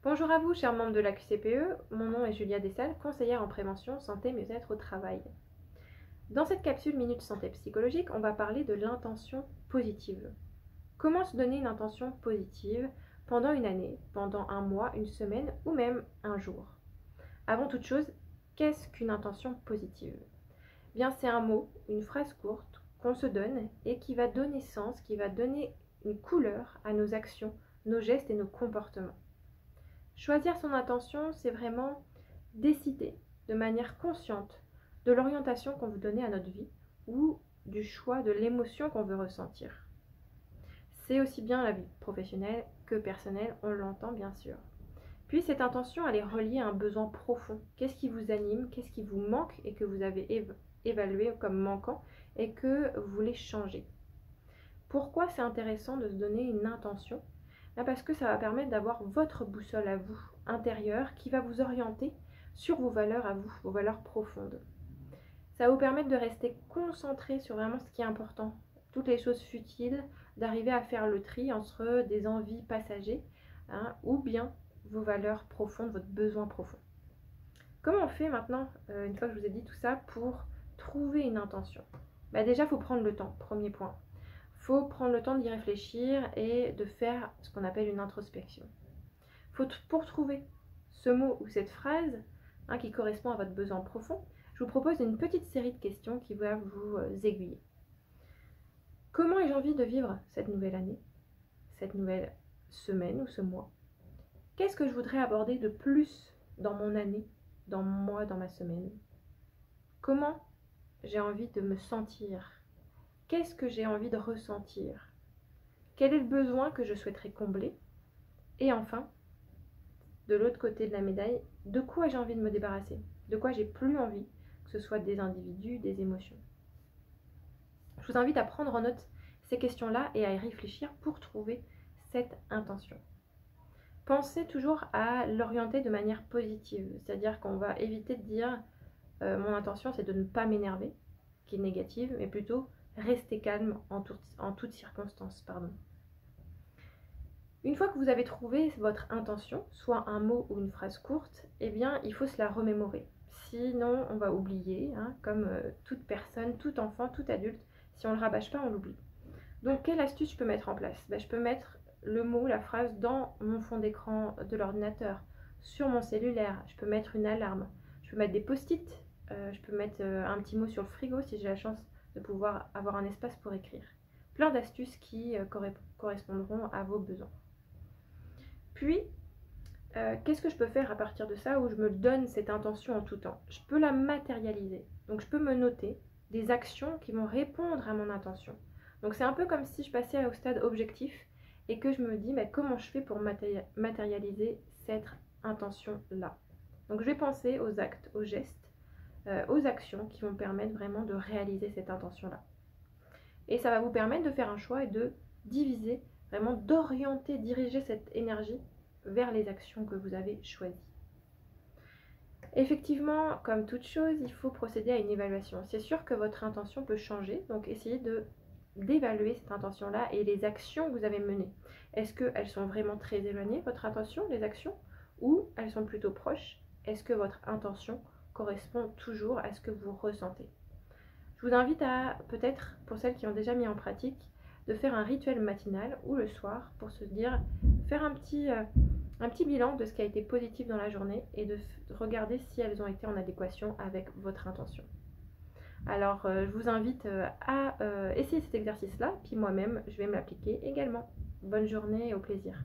Bonjour à vous, chers membres de la QCPE, mon nom est Julia Dessal, conseillère en prévention, santé, mieux-être au travail. Dans cette capsule Minute Santé Psychologique, on va parler de l'intention positive. Comment se donner une intention positive pendant une année, pendant un mois, une semaine ou même un jour? Avant toute chose, qu'est-ce qu'une intention positive? Bien, c'est un mot, une phrase courte qu'on se donne et qui va donner sens, qui va donner une couleur à nos actions, nos gestes et nos comportements. Choisir son intention, c'est vraiment décider de manière consciente de l'orientation qu'on veut donner à notre vie ou du choix de l'émotion qu'on veut ressentir. C'est aussi bien la vie professionnelle que personnelle, on l'entend bien sûr. Puis cette intention, elle est reliée à un besoin profond. Qu'est-ce qui vous anime, qu'est-ce qui vous manque et que vous avez évalué comme manquant et que vous voulez changer. Pourquoi c'est intéressant de se donner une intention? Parce que ça va permettre d'avoir votre boussole à vous, intérieure, qui va vous orienter sur vos valeurs à vous, vos valeurs profondes. Ça va vous permettre de rester concentré sur vraiment ce qui est important, toutes les choses futiles, d'arriver à faire le tri entre des envies passagères ou bien vos valeurs profondes, votre besoin profond. Comment on fait maintenant, une fois que je vous ai dit tout ça, pour trouver une intention? Déjà, il faut prendre le temps, premier point. Il faut prendre le temps d'y réfléchir et de faire ce qu'on appelle une introspection. Pour trouver ce mot ou cette phrase qui correspond à votre besoin profond, je vous propose une petite série de questions qui va vous aiguiller. Comment ai-je envie de vivre cette nouvelle année, cette nouvelle semaine ou ce mois? Qu'est-ce que je voudrais aborder de plus dans mon année, dans mon mois, dans ma semaine? Comment j'ai envie de me sentir? Qu'est-ce que j'ai envie de ressentir? Quel est le besoin que je souhaiterais combler? Et enfin, de l'autre côté de la médaille, de quoi j'ai envie de me débarrasser? De quoi j'ai plus envie, que ce soit des individus, des émotions? Je vous invite à prendre en note ces questions-là et à y réfléchir pour trouver cette intention. Pensez toujours à l'orienter de manière positive, c'est-à-dire qu'on va éviter de dire mon intention c'est de ne pas m'énerver, qui est négative, mais plutôt rester calme en toutes circonstances. Une fois que vous avez trouvé votre intention, soit un mot ou une phrase courte, il faut se la remémorer. Sinon, on va oublier, comme toute personne, tout enfant, tout adulte, si on ne le rabâche pas, on l'oublie. Donc, quelle astuce je peux mettre en place? Je peux mettre le mot, la phrase dans mon fond d'écran de l'ordinateur, sur mon cellulaire, je peux mettre une alarme, je peux mettre des post-it, je peux mettre un petit mot sur le frigo si j'ai la chance de pouvoir avoir un espace pour écrire. Plein d'astuces qui correspondront à vos besoins. Puis, qu'est-ce que je peux faire à partir de ça où je me donne cette intention en tout temps? Je peux la matérialiser. Donc, je peux me noter des actions qui vont répondre à mon intention. Donc, c'est un peu comme si je passais au stade objectif et que je me dis comment je fais pour matérialiser cette intention-là. Donc, je vais penser aux actes, aux gestes, aux actions qui vont permettre vraiment de réaliser cette intention-là. Et ça va vous permettre de faire un choix et de diviser, vraiment d'orienter, diriger cette énergie vers les actions que vous avez choisies. Effectivement, comme toute chose, il faut procéder à une évaluation. C'est sûr que votre intention peut changer, donc essayez d'évaluer cette intention-là et les actions que vous avez menées. Est-ce qu'elles sont vraiment très éloignées, votre intention, les actions, ou elles sont plutôt proches? Est-ce que votre intention correspond toujours à ce que vous ressentez? Je vous invite à, peut-être pour celles qui ont déjà mis en pratique, de faire un rituel matinal ou le soir pour se dire, faire un petit bilan de ce qui a été positif dans la journée et de regarder si elles ont été en adéquation avec votre intention. Alors, je vous invite à essayer cet exercice-là, puis moi-même, je vais me l'appliquer également. Bonne journée et au plaisir.